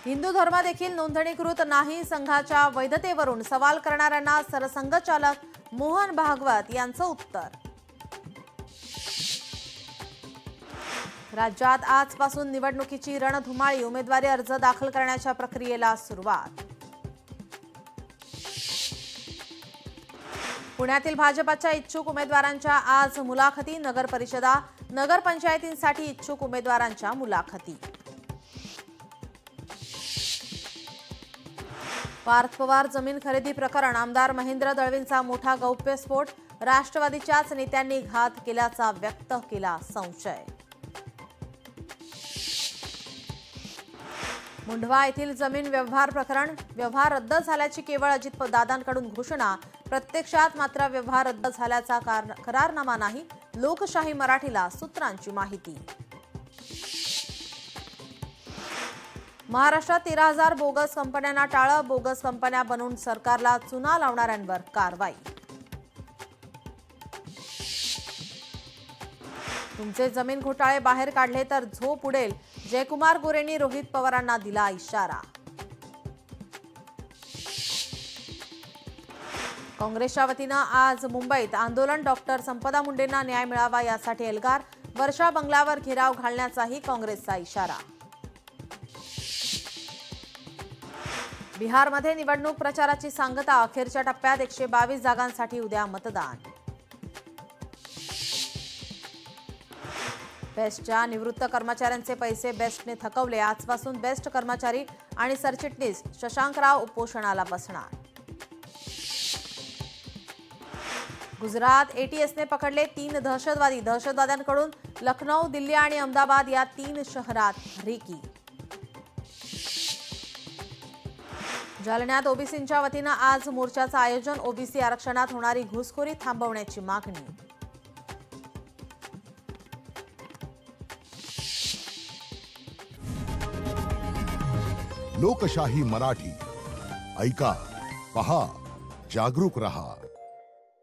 हिंदू धर्म देखील नोंदणीकृत नाही संघाच्या वैधतेवरून सवाल करणाऱ्यांना सरसंघचालक मोहन भागवत यांचं उत्तर। राज्यात आजपासून निवडणुकीची रणधुमाळी, उमेदवारी अर्ज दाखल करण्याच्या प्रक्रियेला सुरुवात। पुण्यातील भाजपच्या इच्छुक उमेदवारांच्या आज मुलाखती, नगर परिषदा, नगरपंचायतींसाठी इच्छुक उमेदवारांच्या मुलाखती। पार्थ पवार जमीन खरेदी प्रकरण, आमदार महेंद्र दळवींचा मोठा गौप्यस्फोट, राष्ट्रवादीच्याच नेत्यांनी घात केल्याचा व्यक्त केला संशय। मुंढवा येथील जमीन व्यवहार प्रकरण, व्यवहार रद्द झाल्याची केवळ अजितदादांकडून घोषणा, प्रत्यक्षात मात्र व्यवहार रद्द झाल्याचा करारनामा नाही, लोकशाही मराठीला सूत्रांची माहिती। महाराष्ट्रात 13,000 बोगस कंपन्यांना टाळं, बोगस कंपन्या बनवून सरकारला चुना लावणाऱ्यांवर कारवाई। तुमचे जमीन घोटाळे बाहेर काढले तर झोप उडेल, जयकुमार गोरेंनी रोहित पवारांना दिला इशारा। काँग्रेसच्या वतीनं आज मुंबईत आंदोलन, डॉक्टर संपदा मुंडेंना न्याय मिळावा यासाठी एल्गार, वर्षा बंगल्यावर घेराव घालण्याचाही काँग्रेसचा इशारा। बिहारमध्ये निवडणूक प्रचाराची सांगता, अखेरच्या टप्प्यात 122 जागांसाठी उद्या मतदान। बेस्टच्या निवृत्त कर्मचाऱ्यांचे पैसे बेस्टने थकवले, आजपासून बेस्ट कर्मचारी आणि सरचिटणीस शशांकराव उपोषणाला बसणार। गुजरात एटीएसने पकडले 3 दहशतवादी, दहशतवाद्यांकडून लखनौ, दिल्ली आणि अहमदाबाद या 3 शहरात रेकी। जालन्यात ओबीसींच्या वतीनं आज मोर्चाचं आयोजन, ओबीसी आरक्षणात होणारी घुसखोरी थांबवण्याची मागणी। लोकशाही मराठी ऐका, पहा, जागरूक रहा।